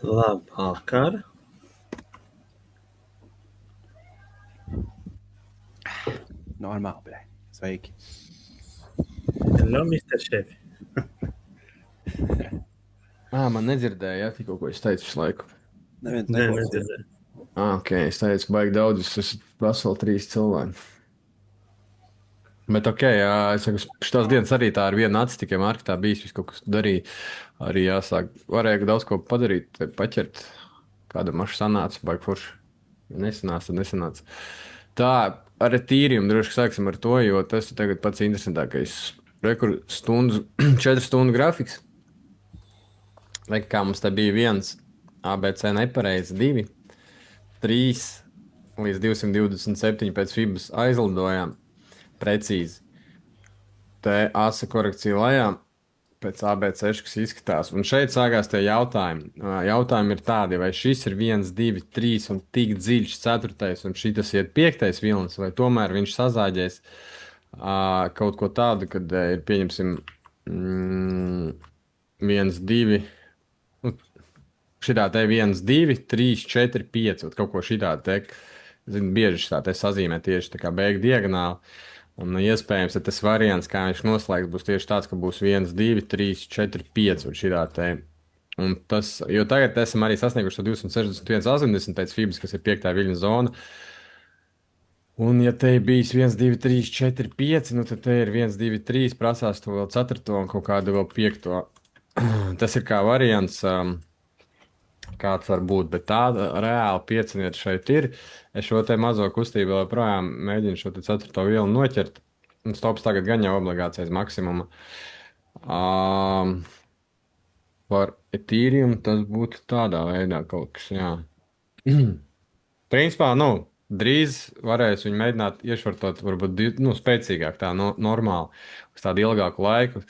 Labvakar. Normāli, bre. Sveiki. Hello, Mr. Chef. Man nedzirdēja, ja tikko ko es teicu visu laiku. Neviens Nē, neklausīja. nedzirdēju. Ok, es teicu, baigi daudz, jūs esat veseli 3 cilvēki. Bet ok, jā, es saku, šitās dienas arī tā ar vienu aci tikai marketā bijis, viss kaut kas darīja. Arī jāsāk, varēja daudz ko padarīt, vai paķert. Kāda maša sanāca, baigi forši. Ja nesanāca, tad nesanāca. Tā, ar tīrījumu droši sāksim ar to, jo tas ir tagad pats interesantākais. Rekur stundu, 4 stundu grafiks. Rekur, kā mums te bija viens ABC nepareizi, 2, 3 līdz 227 pēc fibas aizlidojām. Precīzi. Te asa korekcija lejā pēc ABC, kas izskatās. Un šeit sākās tie jautājumi. Jautājumi ir tādi, vai šis ir 1, 2, 3 un tik dziļš 4. un šis iet 5. vilnis, vai tomēr viņš sazāģēs kaut ko tādu, kad ir pieņemsim 1, 2. Šitā te 1, 2, 3, 4, 5. Kaut ko šitā te, zinu, bieži šitā te sazīmē tieši tā kā beigu diagonāli. Un iespējams, ka tas variants, kā viņš noslēgs, būs tieši tāds, ka būs 1, 2, 3, 4, 5 un šitā te. Un tas, jo tagad esam arī sasnieguši 261,80 pēc fibras, kas ir 5. viļņa zona. Un, ja te ir bijis 1, 2, 3, 4, 5, nu tad te ir 1, 2, 3, prasās to vēl 4. un kaut kādu vēl 5. Tas ir kā variants. Kāds var būt, bet tāda reāla piecinieta šeit ir. Es šo te mazo kustību joprojām mēģinu šo 4. vielu noķert. Un stops tagad gan jau obligācijas maksimuma. Par etīriju tas būtu tādā veidā kaut kas, jā. Principā, drīz varēs viņu mēģināt iešvartot varbūt spēcīgāk, tā normāli, uz tādu ilgāku laiku.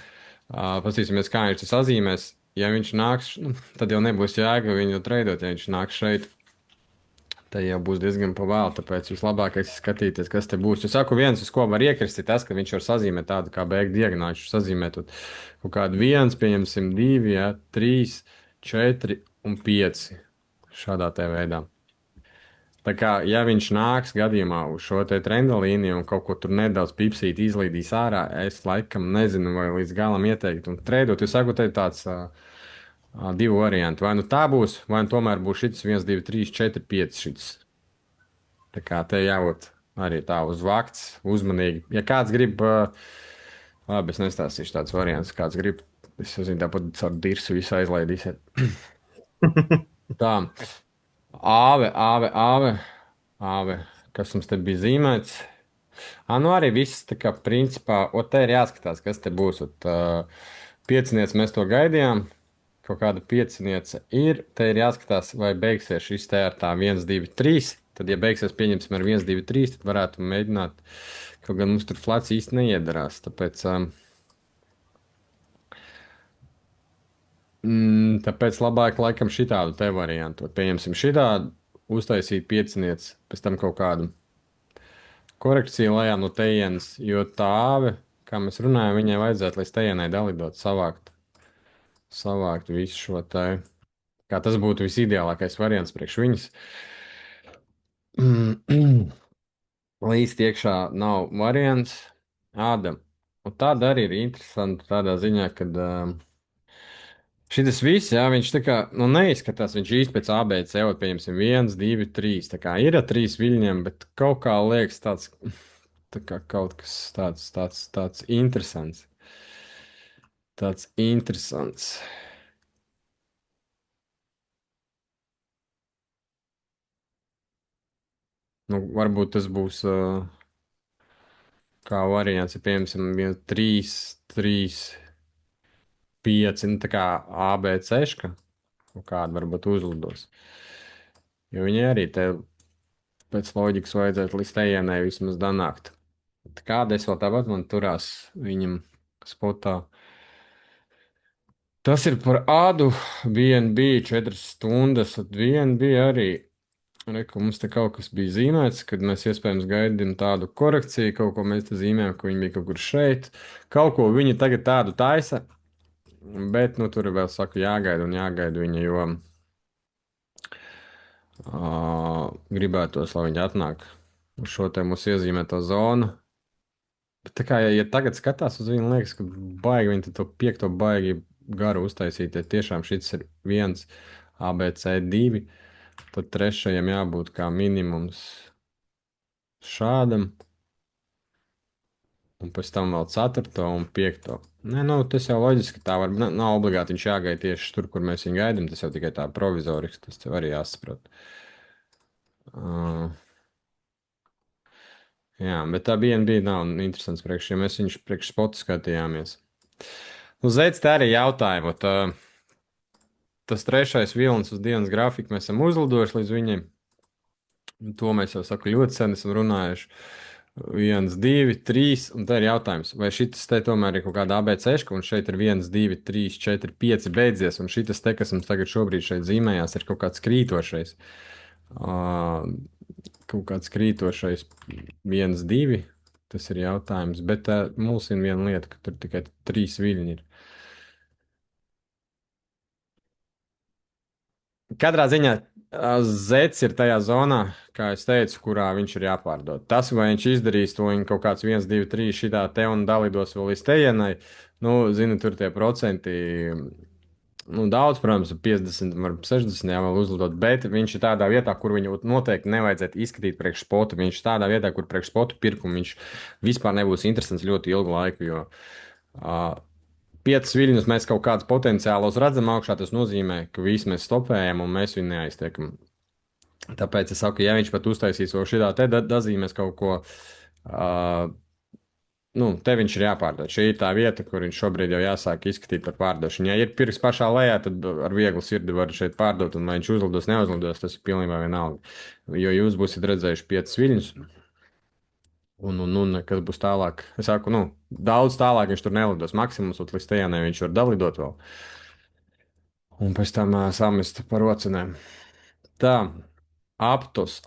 Paskatīsimies, kā viņš tas sazīmēs. Ja viņš nāks, tad jau nebūs jēga viņu treidot, ja viņš nāks šeit. Tad jau būs diezgan pavēlu, tāpēc vislabākais ir skatīties, kas te būs. Es saku, viens, uz ko var iekrist, ir tas, ka viņš var sazīmēt tādu kā beigu diagonāli. Viņš sazīmē kaut kādu 1, pieņemsim 2, ja, 3, 4 un 5 šādā te veidā. Tā kā, ja viņš nāks gadījumā uz šo te trenda līniju un kaut ko tur nedaudz pipsīt izlīdīs ārā, es laikam nezinu, vai līdz galam ieteikt un treidot. Es saku, te ir tāds divu variantu. Vai nu tā būs, vai nu tomēr būs šis 1, 2, 3, 4, 5 šis. Tā kā te jābūt arī tā uz vakts, uzmanīgi. Ja kāds grib, labi, es nestāstīšu tāds variants, kāds grib, es zinu, tāpat ar dirsu visu aizlaidīsiet. Tā. Āve, kas mums te bija zīmēts. Nu arī viss tā kā principā, te ir jāskatās, kas te būs. Piecinieks mēs to gaidījām, kaut kāda pieciniece ir. Te ir jāskatās, vai beigsies šis te ar tā 1, 2, 3. Tad, ja beigsies, pieņemsim ar 1, 2, 3, tad varētu mēģināt, kaut gan mums tur flats īsti neiedarās. Tāpēc labāk laikam šitādu te variantu. Pieņemsim šitādu, uztaisīt piecinieci, pēc tam kaut kādu korekciju lejā no tejienes, jo tā āve, kā mēs runājam, viņai vajadzētu līdz tejienai dalidot, savākt visu šo te, kā tas būtu visideālākais variants priekš viņas. Līdz iekšā nav variants ādam. Un tāda arī ir interesanta tādā ziņā, kad šis viss, jā, viņš tā kā, neizskatās, viņš īsti pēc ABC, pieņemsim, 1, 2, 3. Tā kā ir ar 3 viļņiem, bet kaut kā liekas tāds, tā kā kaut kas tāds interesants. Tāds interesants. Varbūt tas būs kā variants, ja piemēram 1, 3, 3, 5, tā kā ABC, kaut kāda varbūt uzlidos. Jo viņi arī te pēc loģikas vajadzētu līdz tejienai vismaz danākt. Kāda es vēl tāpat man turās viņam spotā. Tas ir par ādu. Viena bija 4 stundas, un viena bija arī. Reku, mums te kaut kas bija zīmēts, kad mēs iespējams gaidījām tādu korekciju, kaut ko mēs te zīmējām, ka viņi bija kaut kur šeit. Kaut ko viņi tagad tādu taisa, bet, tur vēl saku, jāgaida un jāgaida viņa, jo Gribētos, lai viņi atnāk uz šo te mūsu iezīmēto zonu. Bet tā kā, ja tagad skatās uz viņu, liekas, ka baigi viņi to piekto baigi garu uztaisīt. Ja tiešām šis ir viens ABC2, tad trešajam jābūt kā minimums šādam, un pēc tam vēl ceturto un piekto. Nē, nu, tas jau loģiski, tā var, nav obligāti viņš jāgaida tieši tur, kur mēs viņu gaidām. Tas jau tikai tā provizorisks, tas tev arī jāsaprot. Jā, bet tā BNB nav interesants priekš, ja mēs viņus priekš spotu skatījāmies. Nu, Zēts, tā arī jautājumu. Tas trešais vilnis uz dienas grafiku mēs esam uzlidojuši līdz viņiem. To mēs jau saku ļoti sen esam runājuši. 1, 2, 3, un tā ir jautājums, vai šis te tomēr ir kaut kāda ABC, un šeit ir 1, 2, 3, 4, 5 beidzies, un šis te, kas mums tagad šobrīd šeit zīmējās, ir kaut kāds krītošais. Kaut kāds krītošais 1, 2, tas ir jautājums, bet mums ir viena lieta, ka tur tikai 3 viļņi ir. Katrā ziņā Zets ir tajā zonā, kā es teicu, kurā viņš ir jāpārdod. Tas, vai viņš izdarīs to kaut kāds 1, 2, 3 šitā te un dalīdos vēl līdz tejienai, nu, zini, tur tie procenti, nu, daudz, protams, 50, varbūt 60 jau vēl uzlidot, bet viņš ir tādā vietā, kur viņu noteikti nevajadzētu izskatīt priekš spotu. Viņš ir tādā vietā, kur priekš spotu pirkumu viņš vispār nebūs interesants ļoti ilgu laiku, jo 5 viļņus mēs kaut kādus potenciālos redzam augšā, tas nozīmē, ka visi mēs stopējam un mēs viņu neaiztiekam. Tāpēc es saku, ja viņš pat uztaisīs vēl šitā te dazīmēs kaut ko, nu, te viņš ir jāpārdod. Šī ir tā vieta, kur viņš šobrīd jau jāsāk izskatīt par pārdošanu. Ja ir pirks pašā lejā, tad ar vieglu sirdi var šeit pārdot, un vai viņš uzlidos, neuzlidos, tas ir pilnībā vienalga. Jo jūs būsiet redzējuši 5 viļņus. Un kas būs tālāk? Es saku, nu, daudz tālāk viņš tur nelidos. Maksimums līdz tejienai viņš var dalidot vēl. Un pēc tam samest par ocenēm. Tā, aptus.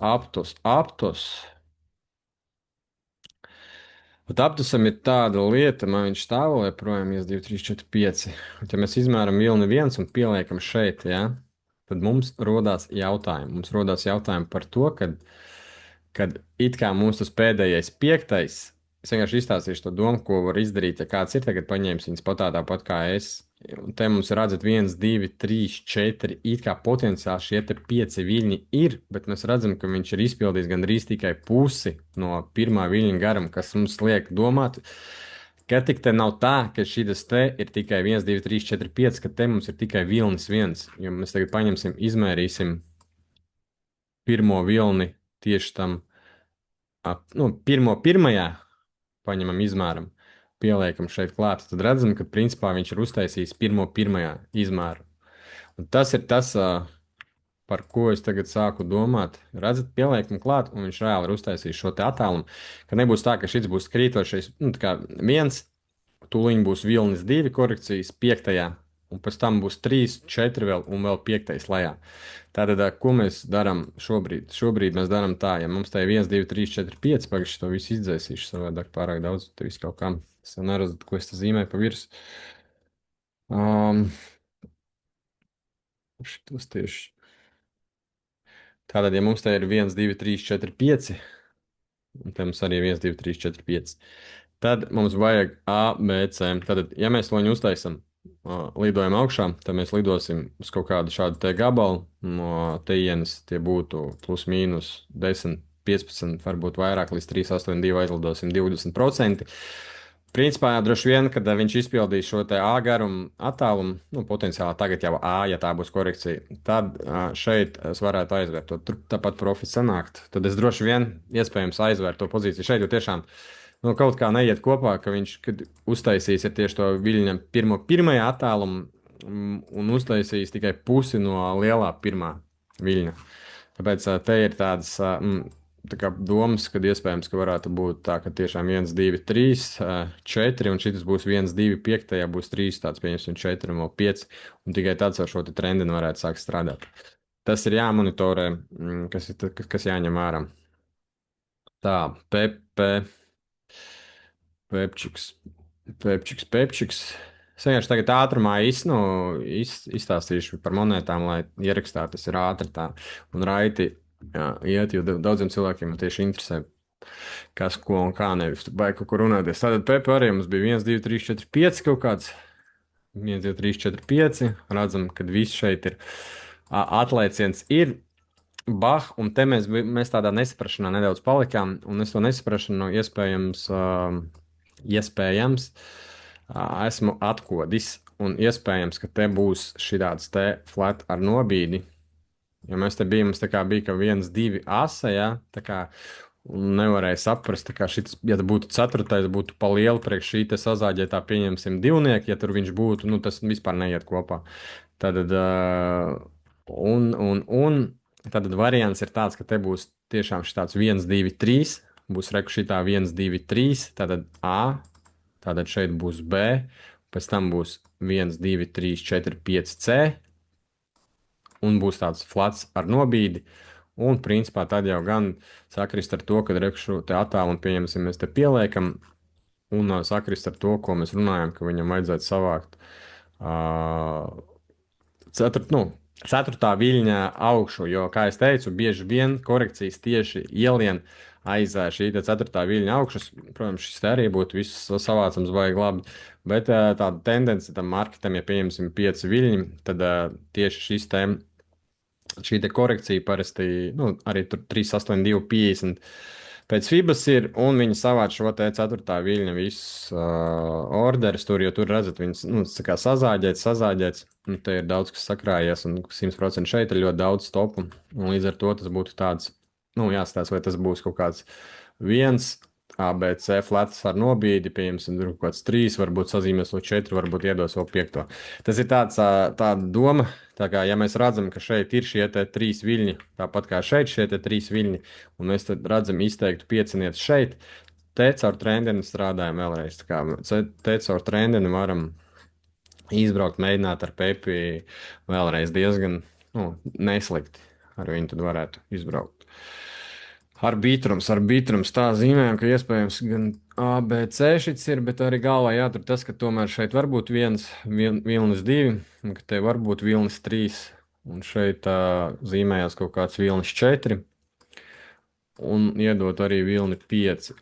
Bet aptusam ir tāda lieta, man viņš stāv vēl joprojām 1, 2, 3, 4, 5. Bet ja mēs izmēram vilni 1 un pieliekam šeit, ja, tad mums rodās jautājumi. Mums rodās jautājumi par to, kad it kā mums tas pēdējais 5. Es vienkārši izstāstīšu to domu, ko var izdarīt, ja kāds ir tagad paņēmis viņas pat tāpat kā es. Un te mums redzat 1, 2, 3, 4, it kā potenciāli šie te 5 viļņi ir, bet mēs redzam, ka viņš ir izpildījis gandrīz tikai pusi no pirmā viļņa garuma, kas mums liek domāt, ka tik te nav tā, ka šis te ir tikai 1, 2, 3, 4, 5, ka te mums ir tikai vilnis 1, jo mēs tagad paņemsim, izmērīsim pirmo vilni tieši tam, nu, pirmajā paņemam izmēram, pieliekam šeit klāt, tad redzam, ka principā viņš ir uztaisījis pirmajā izmēru. Un tas ir tas, par ko es tagad sāku domāt. Redzat, pieliekam klāt, un viņš reāli ir uztaisījis šo te attālumu, ka nebūs tā, ka šis būs krītošais, nu, tā kā 1, tūliņ būs vilnis 2 korekcijas 5. un pēc tam būs 3, 4 vēl un vēl 5. lejā. Tātad, ko mēs darām šobrīd? Šobrīd mēs darām tā, ja mums tā ir 1, 2, 3, 4, 5, pagaidzi to visu izdzēsīšu, savādāk pārāk daudz, te viss kaut kā, es jau neredzu, ko es te zīmēju pa virs. Šitos tieši. Tātad, ja mums te ir 1, 2, 3, 4, 5, un te mums arī 1, 2, 3, 4, 5, tad mums vajag A, B, C. Tātad, ja mēs to viņu uztaisam, lidojam augšā, tad mēs lidosim uz kaut kādu šādu te gabalu. No tejienes tie būtu plus mīnus 10, 15, varbūt vairāk, līdz 3, 8, 2 aizlidosim 20%. Principā droši vien, kad viņš izpildīs šo te A garumu attālumu, nu, potenciāli tagad jau A, ja tā būs korekcija, tad šeit es varētu aizvērt to. Tur tāpat profits sanākt. Tad es droši vien iespējams aizvērt to pozīciju šeit, jo tiešām nu, kaut kā neiet kopā, ka viņš, kad uztaisīs tieši to viļņa pirmajā attālumu un uztaisīs tikai pusi no lielā pirmā viļņa. Tāpēc te ir tādas tā kā domas, kad iespējams, ka varētu būt tā, ka tiešām 1, 2, 3, 4, un šis būs 1, 2, 5, būs 3, tāds pieņemsim 4 un vēl 5, un tikai tāds ar šo te trendinu varētu sākt strādāt. Tas ir jāmonitorē, kas jāņem ārā. Tā, pepčiks. Es vienkārši tagad ātrumā izstāstīšu par monētām, lai ierakstā tas ir ātri tā un raiti iet, jo daudziem cilvēkiem tieši interesē, kas, ko un kā nevis vai kaut kur runāties. Tātad Pepe arī mums bija 1, 2, 3, 4, 5 kaut kāds. 1, 2, 3, 4, 5. Redzam, ka viss šeit ir atlaiciens ir. Bah, un te mēs tādā nesaprašanā nedaudz palikām, un es to nesaprašanu iespējams esmu atkodis, un iespējams, ka te būs šitāds te flat ar nobīdi, jo mēs te bijām, tā kā bija, ka 1, 2 asa, ja, tā kā, un nevarēja saprast, tā kā šitas, ja te būtu ceturtais, būtu pa lielu priekš šī te sazāģētā, pieņemsim, divnieki, ja tur viņš būtu, nu, tas vispār neiet kopā. Tad, Tātad variants ir tāds, ka te būs tiešām šis 1, 2, 3. Būs reku šitā 1, 2, 3. Tātad A, tātad šeit būs B, pēc tam būs 1, 2, 3, 4, 5 C. Un būs tāds flats ar nobīdi. Un principā tad jau gan sakrist ar to, kad reku šo te attēlu un pieņemsim, mēs te pieliekam. Un sakrist ar to, ko mēs runājam, ka viņam vajadzētu savākt ceturtā viļņā augšu, jo, kā es teicu, bieži vien korekcijas tieši ielien aiz šī ceturtā viļņa augšas. Protams, šis te arī būtu viss savācams vajag labi, bet tāda tendence tam marketam, ja pieņemsim 5 viļņi, tad tieši šī te korekcija parasti, nu, arī tur 3, 8, 2, 50 pēc Fibas ir, un viņi savāc šo te ceturtā viļņa visus orderus tur, jo tur redzat, viņas, nu, tā kā sazāģēts, un te ir daudz, kas sakrājies, un 100% šeit ir ļoti daudz stopu, un līdz ar to tas būtu tāds, nu, jāstāsta, vai tas būs kaut kāds 1, ABC flats ar nobīdi, pieņemsim, tur kaut kāds 3, varbūt sazīmēs vēl 4, varbūt iedos vēl 5. Tas ir tāda doma, tā kā, ja mēs redzam, ka šeit ir šie te 3 viļņi, tāpat kā šeit šie te 3 viļņi, un mēs tad redzam izteiktu piecinieti šeit, te caur trendeni strādājam vēlreiz. Tā kā te caur trendeni varam izbraukt, mēģināt ar Pepi vēlreiz diezgan, nu, neslikti. Ar viņu tad varētu izbraukt. Arbitrums tā zīmējam, ka iespējams gan A, B, C šits ir, bet arī galvā jātur tas, ka tomēr šeit var būt vilnis 2, un ka te var būt vilnis 3, un šeit zīmējās kaut kāds vilnis 4, un iedot arī vilni 5.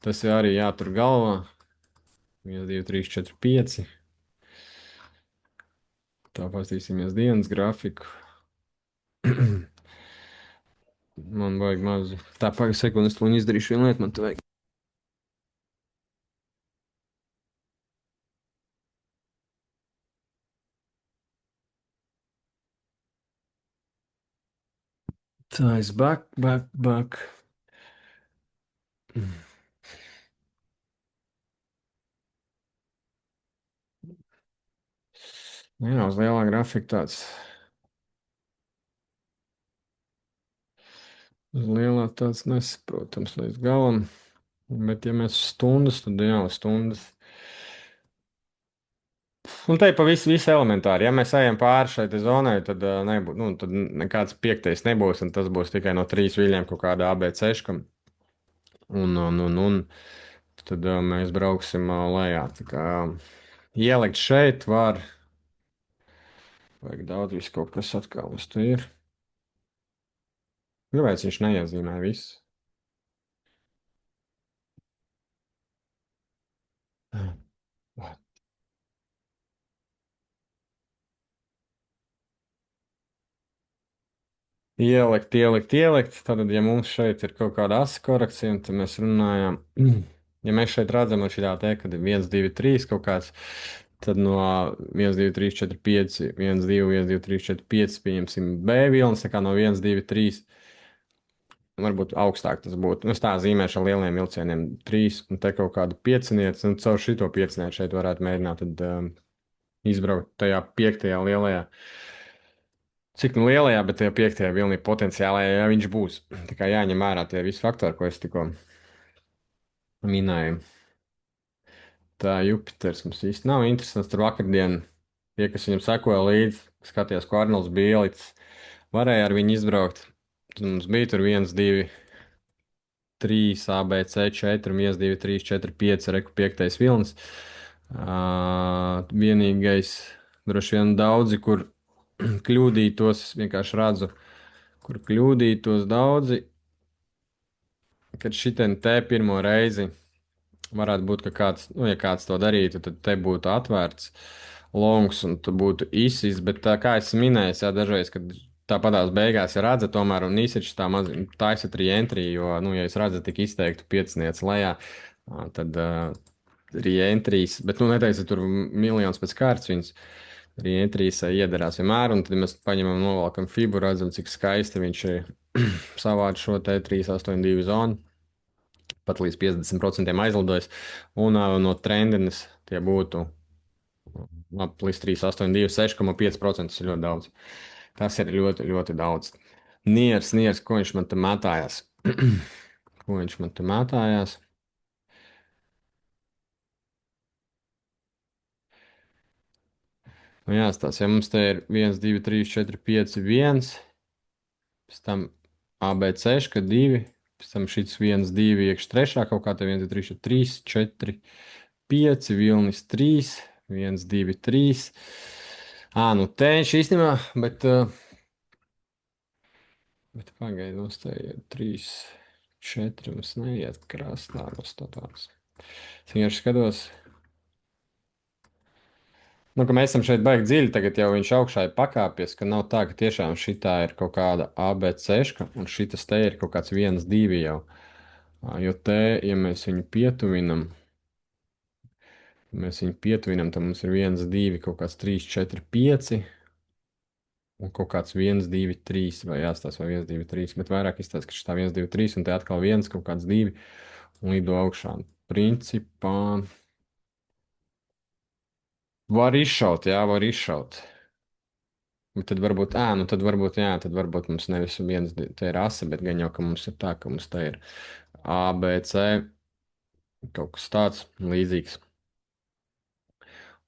Tas ir arī jātur galvā. 1, 2, 3, 4, 5. Tā pastīsimies dienas grafiku. Man vajag mazu. Tā pagaid sekundi, es to izdarīšu vienu lietu, man te vajag. Tā es back. Jā, uz lielā grafika tāds. Uz lielā tāds nesaprotams līdz galam. Bet, ja mēs stundas, tad jā, stundas. Un te pa visu elementāri. Ja mēs ejam pāri šai zonai, tad, tad nekāds 5. nebūs, un tas būs tikai no 3 viļņiem kaut kāda ABC. Un tad mēs brauksim lejā. Tā kā ielikt šeit var. Vajag daudz visu kaut kas atkal uz to ir. Kāpēc viņš neiezīmē visu? Ielikt. Tad, ja mums šeit ir kaut kāda asa korekcija, tad mēs runājam, ja mēs šeit redzam, šī tā te, kad ir 1, 2, 3 kaut kāds, tad no 1, 2, 3, 4, 5, 1, 2, 1, 2, 3, 4, 5, pieņemsim B vilnis, tā kā no 1, 2, 3, varbūt augstāk tas būtu. Nu, es tā zīmēšu ar lieliem vilcieniem 3, un te kaut kādu piecinieci, un caur šito piecinieci šeit varētu mēģināt tad izbraukt tajā 5. lielajā. Cik nu lielajā, bet tajā 5. vilnī potenciālajā, ja viņš būs. Tā kā jāņem vērā tie visi faktori, ko es tikko minēju. Tā Jupiters mums īsti nav interesants. Tur vakardien tie, kas viņam sekoja līdzi, skatījās, ko Arnolds Bielits varēja ar viņu izbraukt. Tad mums bija tur 1, 2, 3, ABC, 4, 1, 2, 3, 4, 5, reku 5. vilnis. Vienīgais, droši vien daudzi, kur kļūdītos, es vienkārši redzu, kur kļūdītos daudzi, kad šitien te pirmo reizi varētu būt, ka kāds, nu, ja kāds to darītu, tad te būtu atvērts longs un tu būtu īsis, bet tā kā es minēju, jā, dažreiz, kad tāpatās beigās, ja redzat, tomēr un īsiņš tā maz taisat re-entry, jo, nu, ja jūs redzat tik izteiktu pieciniec lejā, tad re-entries, bet, nu, neteicat tur miljons pēc kārtas viņas. Re-entries iederās vienmēr, un tad mēs paņemam, novalkam fibu, redzam, cik skaisti viņš savāc šo te 382 zonu pat līdz 50% aizlidojis. Un no trendines tie būtu ap līdz 382, 6,5% ir ļoti daudz. Tas ir ļoti, ļoti daudz. Niers, ko viņš man te mētājās? Ko viņš man te mētājās? Nu, jāstāsta, ja mums te ir 1, 2, 3, 4, 5, 1, pēc tam ABC, ka 2, pēc tam šis 1, 2, iekš trešā kaut kā te 1, 2, 3, 3, 4, 5, vilnis 3, 1, 2, 3. Nu te viņš īstenībā, bet pagaidi, mums te ir 3, 4, mums neiet krāsnā, mums tā tāds. Es vienkārši skatos. Nu, ka mēs esam šeit baigi dziļi, tagad jau viņš augšā ir pakāpies, ka nav tā, ka tiešām šitā ir kaut kāda ABC, un šitas te ir kaut kāds 1, 2 jau. Jo te, ja mēs viņu pietuvinam, tad mums ir 1, 2, kaut kāds 3, 4, 5, un kaut kāds 1, 2, 3, vai jāstāsta, vai 1, 2, 3, bet vairāk izstāsta, ka šitā 1, 2, 3, un te atkal 1, kaut kāds 2, un lido augšā. Principā var izšaut, jā, var izšaut. Bet tad varbūt, tad varbūt mums nevis viens, te ir asa, bet gan jau, ka mums ir tā, ka mums te ir A, B, C, kaut kas tāds līdzīgs.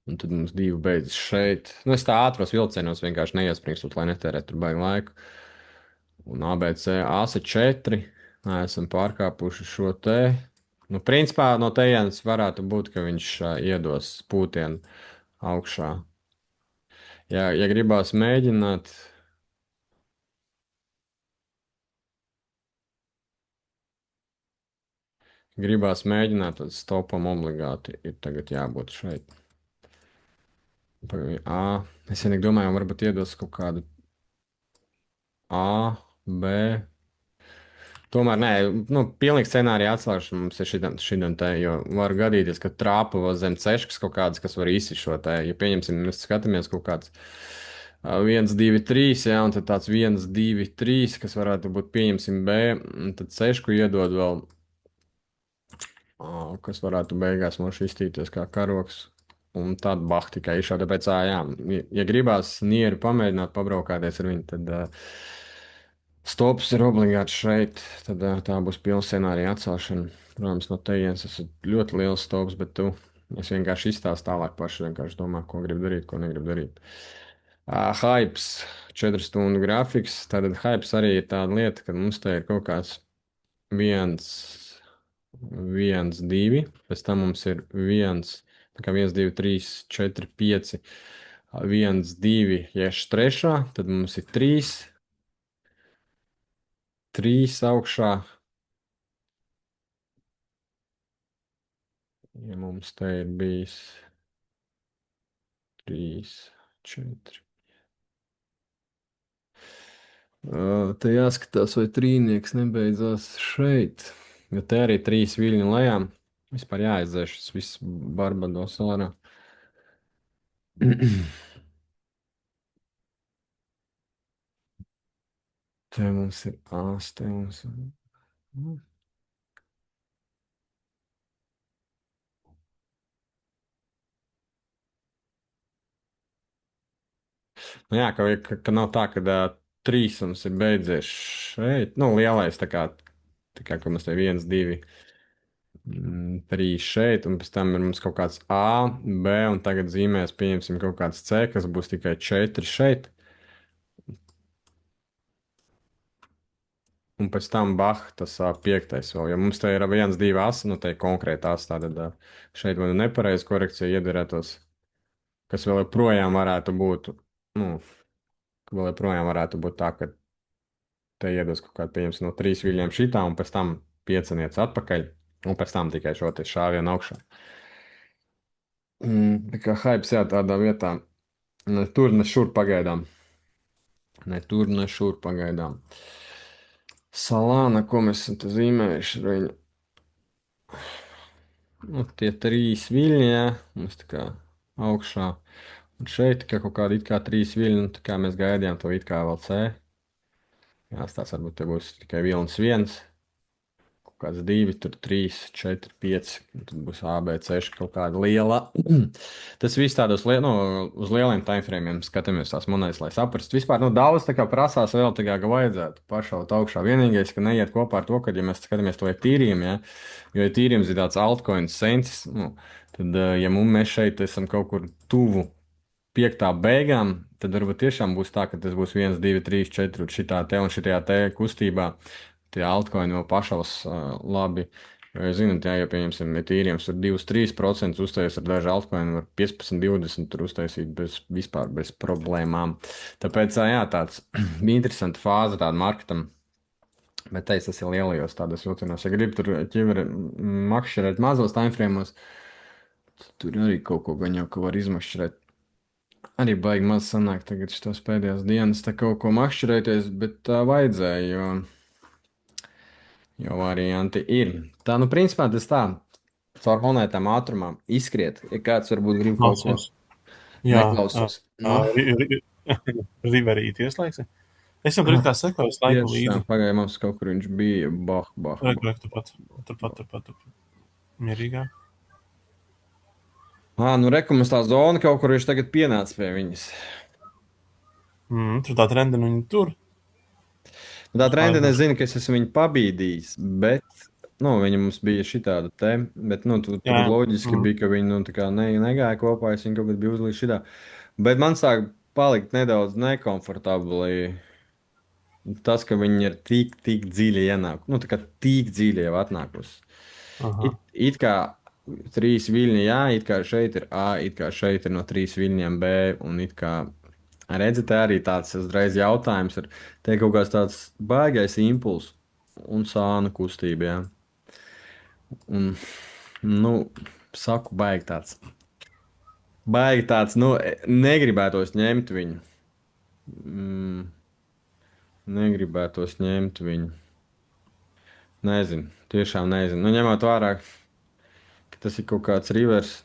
Un tad mums divi beidzas šeit. Nu, es tā ātros vilcienos vienkārši neiespringstot, lai netērētu tur baigi laiku. Un ABC, asa 4, esam pārkāpuši šo te. Nu, principā no tejienes varētu būt, ka viņš iedos pūtienu augšā. Ja gribās mēģināt, tad stopam obligāti ir tagad jābūt šeit. Es vienīgi domāju, varbūt iedos kaut kādu A, B. Tomēr nē, nu, pilnīgi scenārija atslēgšana mums ir šitam te, jo var gadīties, ka trāpa vēl zem ceškas kaut kādas, kas var īsi šo te, ja pieņemsim, mēs skatāmies kaut kāds 1, 2, 3, jā, un tad tāds 1, 2, 3, kas varētu būt pieņemsim B, un tad cešku iedod vēl, kas varētu beigās mums iztīties kā karoks. Un tad bah tikai išā, tāpēc, jā, ja gribās nieru pamēģināt pabraukāties ar viņu, tad stops ir obligāti šeit, tad tā būs pilna scenārija atcelšana. Protams, no tejienes tas ir ļoti liels stops, bet es vienkārši izstāstu tālāk paši, vienkārši domāju, ko gribu darīt, ko negribu darīt. Hypes, 4 stundu grafiks, tātad hypes arī ir tāda lieta, ka mums te ir kaut kāds 1, 2, pēc tam mums ir 1, tā kā 1, 2, 3, 4, 5, 1, 2, ja trešā, tad mums ir 3 augšā. Ja mums te ir bijis 3, 4. Te jāskatās, vai trīnieks nebeidzās šeit. Jo te arī 3 viļņu lejām. Vispār jāizdzēš šis viss Barbados ārā. Te mums ir ās, te mums ir. Nu jā, ka nav tā, ka 3 mums ir beidzies šeit. Nu, lielais tā kā ka mums te 1, 2, 3 šeit, un pēc tam ir mums kaut kāds A, B, un tagad zīmēs pieņemsim kaut kāds C, kas būs tikai 4 šeit. un pēc tam tas piektais vēl. Ja mums te ir 1, 2 asi, nu te ir konkrēti asi, tad šeit man ir nepareiza korekcija iedarētos, kas vēl joprojām varētu būt, nu, vēl joprojām varētu būt tā, ka te iedos kaut kādu, pieņemsim, no 3 viļņiem šitā, un pēc tam pieciniec atpakaļ, un pēc tam tikai šo te šāvienu augšā. Tā kā hypes jā, tādā vietā. Ne tur, ne šur pagaidām. Ne tur, ne šur pagaidām. Salāna, ko mēs esam te zīmējuši ar viņu? Nu, tie 3 viļņi, jā, mums tā kā augšā. Un šeit tikai kaut kādi it kā 3 viļņi, nu, tā kā mēs gaidījām to it kā vēl C. Jā, tās varbūt te būs tikai vilnis 1. Kaut kāds 2, tur 3, 4, 5. Tad būs A, B, C kaut kāda liela. Tas viss tādos uz lieliem timeframe skatāmies tās monētas, lai saprastu. Vispār daudz tā kā prasās vēl tā kā vajadzētu pašaut augšā. Vienīgais, ka neiet kopā ar to, ka, ja mēs skatāmies to Ethereum, ja, jo Ethereum ir tāds altcoins sensis, tad, ja mēs šeit esam kaut kur tuvu piektā beigām, tad varbūt tiešām būs tā, ka tas būs 1, 2, 3, 4 šitā te un šitajā te kustībā. Tie altcoini vēl pašaus labi. Jo, zināt, ja pieņemsim, Ethereum tur 2-3% uztaisīt ar dažu altcoinu, var 15-20% tur uztaisīt vispār bez problēmām. Tāpēc, jā, tāds interesanta fāze tāda marketam. Bet tas ir lielajos tādos vilcienos. Ja grib tur ķiveri makšķerēt mazos timefrēmos, tur arī kaut ko gan jau, ka var izmakšķerēt. Arī baigi maz sanāk tagad šitos pēdējās dienas tā kaut ko makšķerēties, bet tā vajadzēja, jo varianti ir. Tā, nu, principā tas tā, caur honētām ātrumā izskriet, ja kāds varbūt grib kaut ko neklausos. Riverīt ieslēgsi. Es jau tur kā sekoju laiku līdzi. Pagāja mums kaut kur viņš bija, Turpat. Mierīgā. Nu rekomens tā zona kaut kur viņš tagad pienāca pie viņas. Tur tā trenda viņa tur. Tā trenda nezinu, ka es esmu viņu pabīdījis, bet, viņa mums bija šitāda te, bet, tur loģiski bija, ka viņi, tā kā negāja kopā, es viņu kaut kad biju uzlīdz šitā. Bet man sāk palikt nedaudz nekomfortabli tas, ka viņi ir tik dziļi ienākuši, tā kā tik dziļi jau atnākusi. It kā 3 viļņi, jā, it kā šeit ir A, it kā šeit ir no 3 viļņiem B, un it kā redzat, arī tāds uzreiz jautājums ir, te kaut kāds tāds baigais impulss un sānu kustība, jā. Un, saku, baigi tāds, negribētos ņemt viņu. Negribētos ņemt viņu. Nezinu, tiešām nezinu. Ņemot vērā, ka tas ir kaut kāds rivers,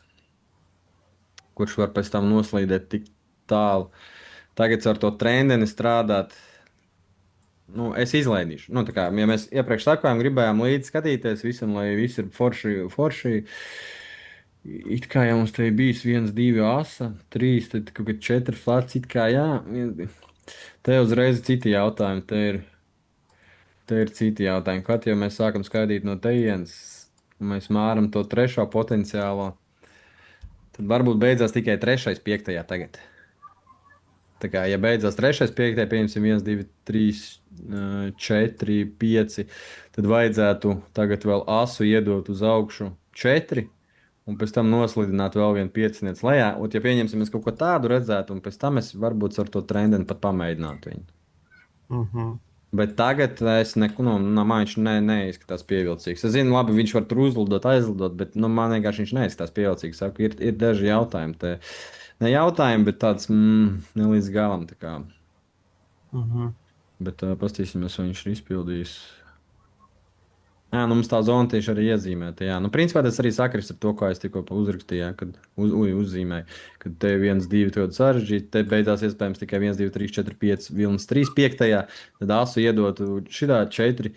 kurš var pēc tam noslīdēt tik tālu. Tagad ar to trendeni strādāt, es izlaidīšu. Tā kā, ja mēs iepriekš sakojām, gribējām līdzi skatīties visam, lai viss ir forši. It kā jau mums te bijis 1, 2 asa, 3, tad kaut kā 4 flats, it kā jā. Te uzreiz citi jautājumi, te ir citi jautājumi. Kad jau mēs sākam skaidīt no tejienes, mēs māram to trešo potenciālo, tad varbūt beidzās tikai 3, 5 tagad. Tā kā, ja beidzās 3, 5, pieņemsim 1, 2, 3, 4, 5, tad vajadzētu tagad vēl asu iedot uz augšu 4, un pēc tam noslidināt vēl vienu 5 lejā. Un, ja pieņemsim, mēs kaut ko tādu redzētu, un pēc tam es varbūt ar to trendeni pat pamēģinātu viņu. Bet tagad es man viņš neizskatās pievilcīgs. Es zinu, labi, viņš var tur uzlidot, aizlidot, bet man vienkārši viņš neizskatās pievilcīgs. Saku, ir daži jautājumi te. Ne jautājumi, bet tāds ne līdz galam. Tā kā. Bet pastīsimies, vai viņš ir izpildījis. Mums tā zona tieši arī iezīmēta. Principā tas arī sakrist ar to, ko es tikko uzrakstīju, kad uzzīmēju. Kad te 1, 2 ļoti sarežģīti, te beidzās iespējams tikai 1, 2, 3, 4, 5, vilnis 3, 5. Tad asu iedotu šitā 4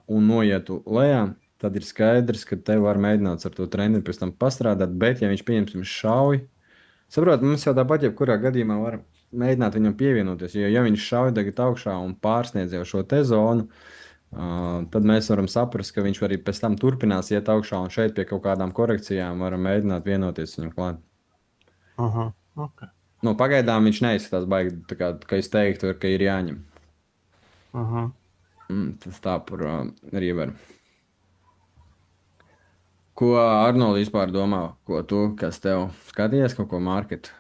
un noietu lejā. Tad ir skaidrs, ka te var mēģināt ar to treneru pēc tam pastrādāt. Bet, ja viņš pieņemsim šauj, saprot, mums jau tāpat jebkurā gadījumā var mēģināt viņam pievienoties. Jo, ja viņš šauj tagad augšā un pārsniedz jau šo te zonu, tad mēs varam saprast, ka viņš arī pēc tam turpinās iet augšā un šeit pie kaut kādām korekcijām varam mēģināt vienoties viņam klāt. Okay. Pagaidām viņš neizskatās baigi, tā kā es teiktu, ka ir jāņem. Tas tā par Rieveru. Ko Arnolds vispār domā? Ko tu, kas tev skatījies kaut ko marketu?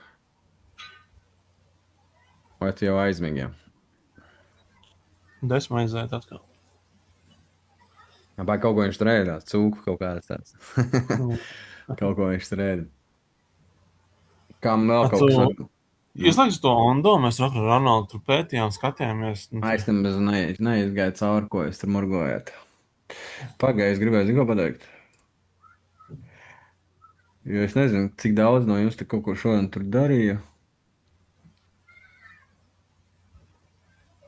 Vai tu jau aizmigi? Jau? Desmit aiziet atkal. Vai kaut ko viņš strēdā? Cūku kaut kāds tāds. Mm. Kaut ko viņš strēdā. Kam vēl A, kaut kas? tu- Jūs liekas to Ondo, mēs vakar ar Ronaldu tur pētījām, skatījāmies. Es nemaz neizgāju cauri, ko es tur murgojāt. Pagaidzi, gribēju zinu, ko pateikt. Jo es nezinu, cik daudz no jums te kaut ko šodien tur darīja.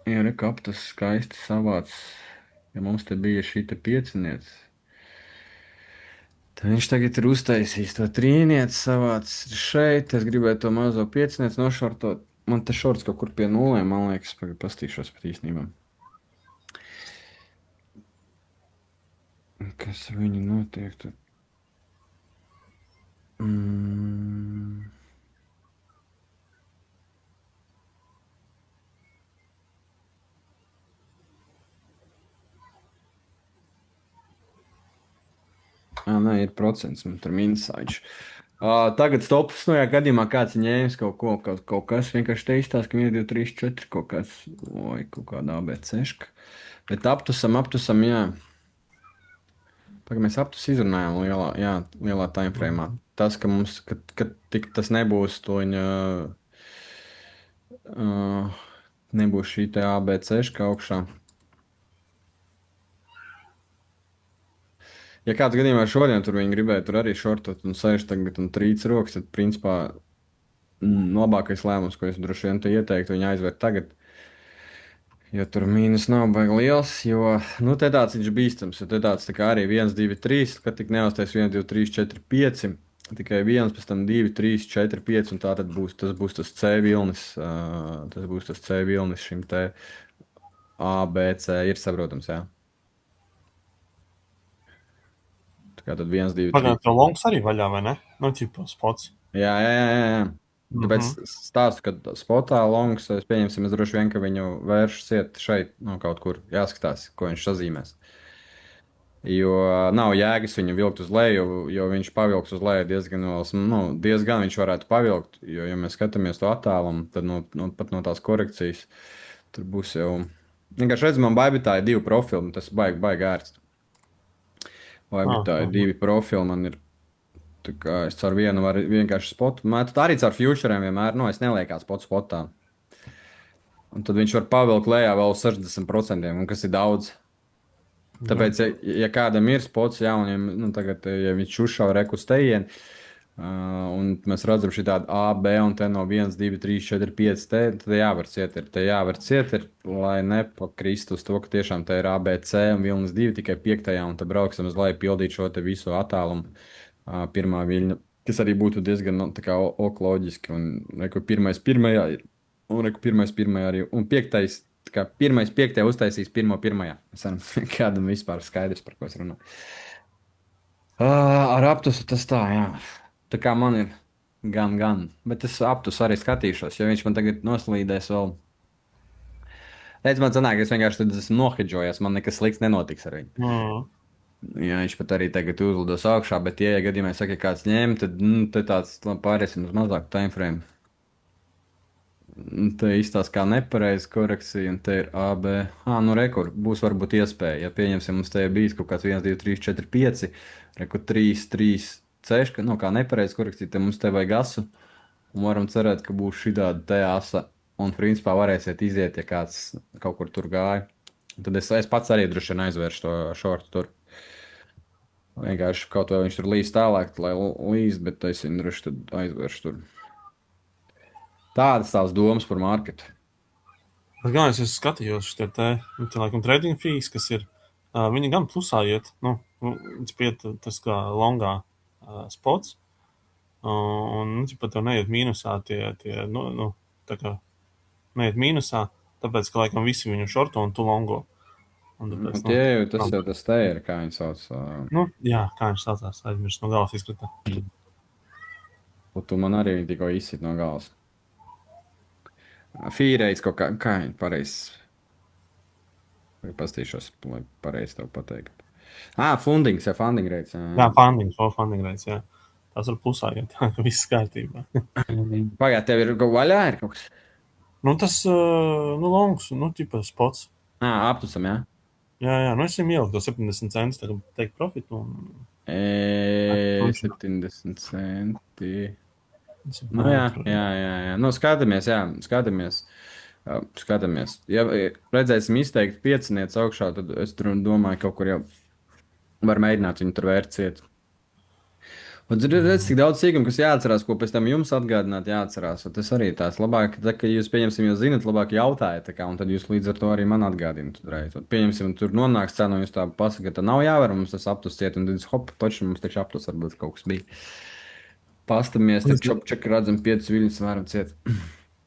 Jā, rekap tas skaisti savāds. Ja mums te bija šī te pieciniece, tad viņš tagad ir uztaisījis to trīnieci savāds šeit. Es gribēju to mazo piecinieci nošortot. Man te šorts kaut kur pie nulēm, man liekas, pagaid pastīšos pat īstenībā. Kas ar viņu notiek tur? Nē, ir procents, man tur mīnusāģis. Tagad stops, nu, ja gadījumā kāds ir ņēmis kaut kas, vienkārši te izstāst, ka 1, 2, 3, 4 kaut kāds, kaut kāda ABC-ška. Bet aptusam, jā. Pagaid mēs aptus izrunājām lielā timeframe'ā. Tas, ka mums, ka tik tas nebūs to viņa, nebūs šī te ABC-ška augšā. Ja kāds gadījumā šodien tur viņi gribēja tur arī šortot un sēž tagad un trīc rokas, tad principā labākais lēmums, ko es droši vien te ieteiktu, viņi aizvērt tagad. Jo tur mīnus nav baigi liels, jo, nu, te tāds viņš bīstams, jo te tāds tā kā arī 1, 2, 3, kad tik neuztais 1, 2, 3, 4, 5, tikai 1, pēc tam 2, 3, 4, 5, un tā tad tas būs tas C vilnis šim te A, B, C, ir saprotams, jā. Tā kā tad 1, 2, 3. Pagaidām, to longs arī vaļā, vai ne? Nu, ķipa spots. Jā. Tāpēc stāstu, ka spotā longs, es pieņemsim, es droši vien, ka viņu vēršas šeit, nu, kaut kur jāskatās, ko viņš sazīmēs. Jo nav jēgas viņu vilkt uz leju, jo viņš pavilks uz leju diezgan viņš varētu pavilkt, jo, ja mēs skatāmies to attālumu, tad pat no tās korekcijas tur būs jau, vienkārši redz, man Bybitā ir 2 profili, tas baigi ērts. Bybitā ir 2 profili, man ir. Es caur vienu varu vienkārši spotu. Tā arī caur futuriem vienmēr, es neliekās spotā. Un tad viņš var pavilkt lejā vēl 60%, un kas ir daudz. Tāpēc, ja kādam ir spots jauniem, tagad, ja viņš uzšauj reku stejienu, un mēs redzam šī tāda A, B, un te no 1, 2, 3, 4, 5, tad jāvar cietir, lai nepakrist uz to, ka tiešām te ir A, B, C un vilnis 2 tikai 5. un tad brauksim uz leju pildīt šo te visu attālumu. Pirmā viļņa, kas arī būtu diezgan loģiski, un reku pirmais pirmajā ir, un reku pirmais pirmajā arī, un piektais, kā pirmais piektajā uztaisīs pirmajā. Es varam kādam vispār skaidrs, par ko es runāju. Ar aptusu tas tā, jā. Tā kā man ir gan, bet es aptusu arī skatīšos, jo viņš man tagad noslīdēs vēl. Redz, man sanāk, es vienkārši tad esmu nohedžojies, man nekas slikts nenotiks ar viņu. Jā, viņš pat arī tagad uzlidos augšā, bet, ja gadījumā saka, ja kāds ņem, tad te tāds pāriesim uz mazāku timeframe. Te izstāst kā nepareiz korekcija, un te ir A, B. Rekur, būs varbūt iespēja. Ja pieņemsim, mums te ir bijis kaut kāds 1, 2, 3, 4, 5, rekur 3, 3, 6, kā nepareiz korekcija, te mums te vajag asu, un varam cerēt, ka būs šī tāda te asa, un principā varēsiet iziet, ja kāds kaut kur tur gāja. Tad es pats arī droši vien aizvēršu to šortu tur. Vienkārši kaut vai viņš tur līst tālāk, lai līst, bet es viņu droši tad aizvēršu tur. Tādas tās domas par marketu. Bet gan es skatījos šitie te, laikam, trading fees, kas ir, viņi gan plusā iet, viņš piet tas kā longā spots, un, pat tev neiet mīnusā tā kā neiet mīnusā, tāpēc, ka, laikam, visi viņu šorto un tu longo. Tāpēc, tas jau tas te ir, kā viņi sauc. Jā, kā viņš saucās, aizmirst no galvas izskatā. Un tu man arī tikko izsit no galvas. Fīreiz kaut kā viņi pareiz. Pastīšos, lai pareizi tev pateikt. Funding rates. Jā, funding rates, jā. Tas var plusā, ja tā, ka viss kārtībā. Pagāj, tev ir vaļā ir kaut kas? Tas, longs, tipa spots. Aptusam, jā? Jā, es viņam ieliku to 70 centus, tā kā teikt profitu. 70 centi. Jā. Skatāmies. Ja redzēsim izteikti pieciniec augšā, tad es tur domāju, kaut kur jau var mēģināt viņu tur vērciet. Un redz, cik daudz sīkumu, kas jāatcerās, ko pēc tam jums atgādināt jāatcerās. Un tas arī tās labāk, tā, ka jūs pieņemsim, jūs zinat, labāk jautājiet, un tad jūs līdz ar to arī man atgādināt. Pieņemsim, tur nonāks cena, un jūs tā pasaka, ka nav jāvar, mums tas aptusiet, un tad hop, toči mums taču aptus, varbūt kaut kas bija. Pastamies, tad čak redzam 5 viļņus varam ciet.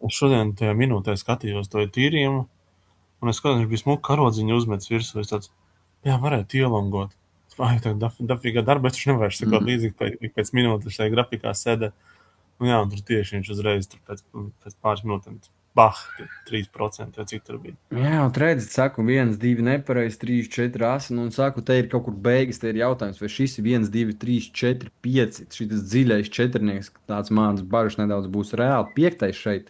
Es šodien tajā minūtē skatījos to tīrījumu, un es skatos, viņš bija smuka karodziņu uzmets virsū. Es tāds, varētu ielongot. Dafīgā darba, es taču nevēršu sakot līdzīgi pēc minūtes šajā grafikā sēdē. Un tur tieši viņš uzreiz pēc pāris minūtēm 3%, vai cik tur bija. Jā, un redzat, saku, 1, 2 nepareizi, 3, 4 asini, un saku, te ir kaut kur beigas, te ir jautājums, vai šis ir 1, 2, 3, 4, 5, šis dziļais četrnieks, tāds māns baruši nedaudz būs reāli 5. šeit,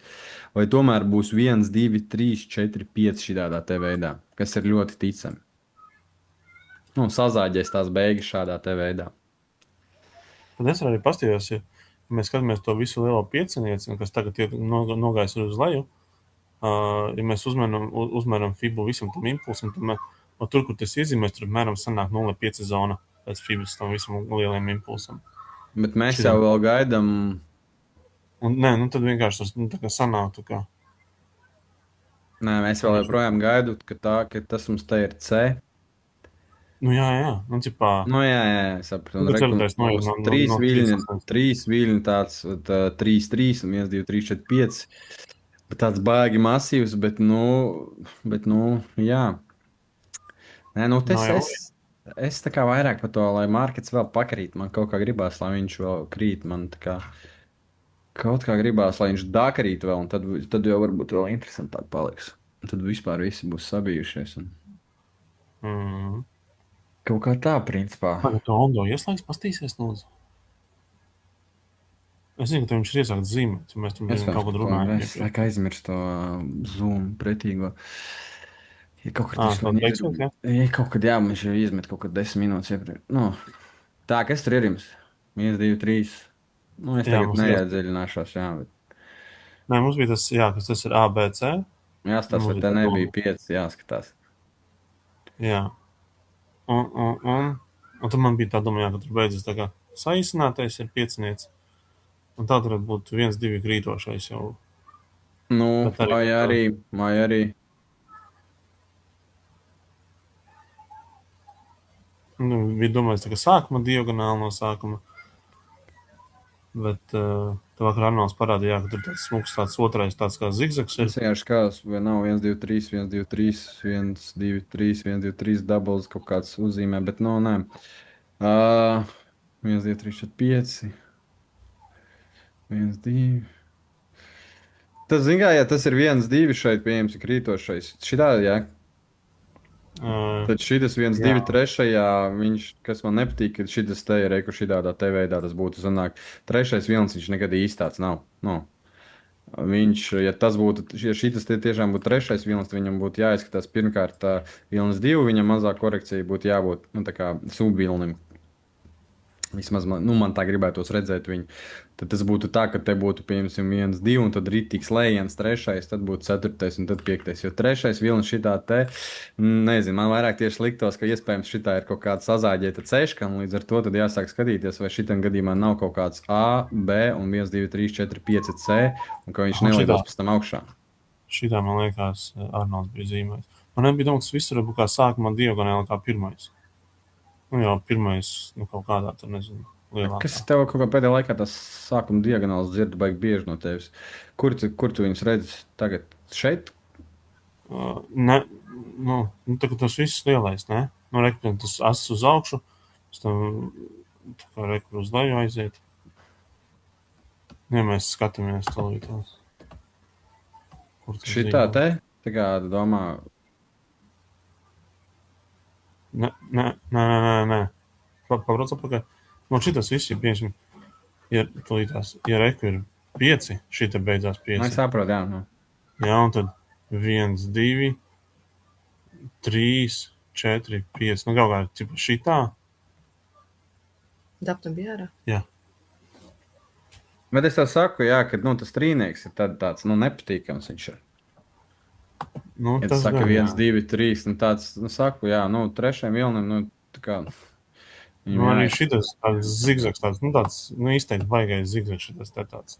vai tomēr būs 1, 2, 3, 4, 5 šitādā te veidā, kas ir ļoti ticami. Sazāģēs tās beigas šādā te veidā. Tad es arī pastījos, ja mēs skatāmies to visu lielo piecinieci, kas tagad ir nogājis uz leju, ja mēs uzmēram fibu visam tam impulsam, tad tur, kur tas iezīmēs, tur mēram sanāk 0,5 zona pēc fibas tam visam lieliem impulsam. Bet mēs jau vēl gaidām. Tad vienkārši tas tā kā sanāk. Tā kā... Nē, mēs vēl joprojām gaidu, ka tas mums te ir C. Jā. Cipā... Jā, sapratu. Un 3 viļņi tāds, 3, 3, un 1, 2, 3, 4, 5. Bet tāds baigi masīvs, bet jā. Nē, es tā kā vairāk par to, lai markets vēl pakrīt. Man kaut kā gribās, lai viņš vēl krīt. Man tā kā kaut kā gribās, lai viņš dakrīt vēl, un tad jau varbūt vēl interesantāk paliks. Un tad vispār visi būs sabijušies. Kaut kā tā, principā. Tagad to Ondo ieslēgs, pastīsies, lūdzu. Es zinu, ka viņš ir iesākts zīmēt, ja mēs tur kaut kad runājam. Es laikā aizmirstu to Zoom pretīgo. Ja kaut kad viņš jau izmet kaut kad 10 minūtes iepriekš. Tā, kas tur ir jums? 1, 2, 3. Es tagad neiedziļināšos, jā. Bet... Nē, mums bija tas, kas tas ir ABC. Jāstās, vai te nebija 5, jāskatās. Jā. Un tad man bija tā doma, ka tur beidzas tā kā saīsinātais ir piecinieci. Un tā tur būtu 1, 2 krītošais jau. Vai arī. Bija domājis tā kā sākuma diagonāli no sākuma. Bet tā vakar Arnolds parādīja, ka tur tāds smuks tāds otrais tāds kā zigzags ir. Es vienkārši skās, vai nav 1, 2, 3, 1, 2, 3, 1, 2, 3, 1, 2, 3 doubles kaut kāds uzzīmē, bet nē. 1, 2, 3, 4, 5. 1, 2. Tas, ja tas ir 1, 2 šeit, pieņems, ir krītošais. Šitā, jā. Tad šitas 1, 2, 3, viņš, kas man nepatīk, ka šitas te ir, ka šitādā te veidā tas būtu sanāk. 3. vilnis, viņš nekad īstāts nav. Viņš, ja tas būtu, ja šitas te tiešām būtu 3. vilnis, tad viņam būtu jāizskatās pirmkārt vilnis 2, viņam mazāk korekcija būtu jābūt, tā kā subvilnim. Vismaz man tā gribētos redzēt viņu. Tad tas būtu tā, ka te būtu, piemēram, 1, 2, un tad ritīgs lējiens 3, tad būtu 4. un tad 5. Jo 3. vilnis šitā te, nezinu, man vairāk tieši liktos, ka iespējams šitā ir kaut kāda sazāģēta ceška, un līdz ar to tad jāsāk skatīties, vai šitam gadījumā nav kaut kāds A, B un 1, 2, 3, 4, 5, C, un ka viņš nelidos pēc tam augšā. Šitā, man liekas, Arnolds bija zīmējis. Man nebija domāts, ka viss var būt kā sākumā diagonāli kā pirmais. Jau pirmais, kaut kādā, tur nezinu, lielākā. Kas tev kaut kā pēdējā laikā tās sākuma diagonāls dzird baigi bieži no tevis? Kur tu viņus redzi tagad? Šeit? Ne, tagad tas viss lielais, ne? Rekur tas ass uz augšu, pēc tam tā kā rekur uz leju aiziet. Ja mēs skatāmies to līdz. Šitā te? Tā kā domā... Nē. Pabrauc apakaļ. Man šitas viss ir, piemēram, ja reku ir 5, šita beidzās Nu, es 5. saprotu, jā. Nu. Jā, un tad 1, 2, 3, 4, 5. Nu, galvā ir tipa šitā. Daftam bija ārā. Jā. Bet es tev saku, jā, ka tas trīnieks ir tāds nepatīkams. Viņš ir. Nu, Ja tu saka, gan, 1, 2, 3, un tāds, saku, jā, trešajam vilnim, tā kā. Nu, arī šitas zigzags tāds, izteikti baigais zigzags šitas te tāds.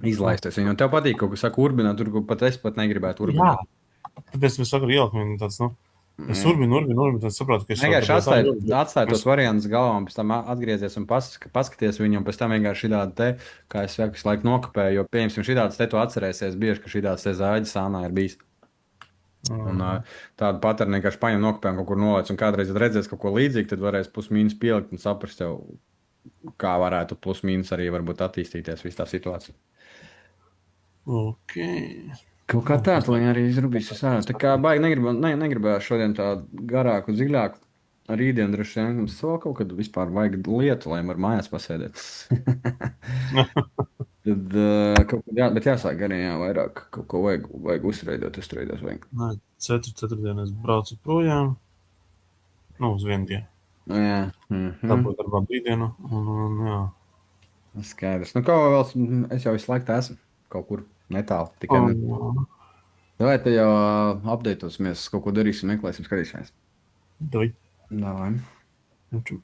Izlaisties viņu. Un tev patīk kaut kas, saka, urbināt, tur, kur pat es pat negribētu urbināt. Jā. Tāpēc es saku, ieliku viņu tāds, es urbinu, tad saprotu, ka es vienkārši atstāju tos variantus galvā, un pēc tam atgriezies un paskaties viņu, un pēc tam vienkārši šādi te, kā es visu laiku nokopēju, jo, pieņemsim, šāds te tu atcerēsies bieži, ka šāds te zāģis sānā ir bijis. Un tādu paternu vienkārši paņem nokopēju un kaut kur nolaic, un kādreiz redzēs kaut ko līdzīgu, tad varēs plus-mínus pielikt un saprast tev, kā varētu plus-mínus arī varbūt attīstīties viss tā situācija. Ok. Kaut kā tā, lai arī izrubīsies ārā. Tā kā baigi negribēju šodien tā garāku, dziļāku. Rītdien droši vien mums vēl kaut kad vispār vajag lietu, lai var mājās pasēdēt. Tad kaut kā, bet jāsāk arī vairāk kaut ko vajag uzreidot, vajag. Nē, ceturtdien es braucu projām. Uz vienu dienu. Jā. Tāpēc darbā brīvdienu. Un jā. Skaidrs. Kā vēl es jau visu laiku tā esmu kaut kur netālu. Tikai vai te jau updatosimies, kaut ko darīsim, meklēsim, skatīsimies. Davai. Davai. Čau.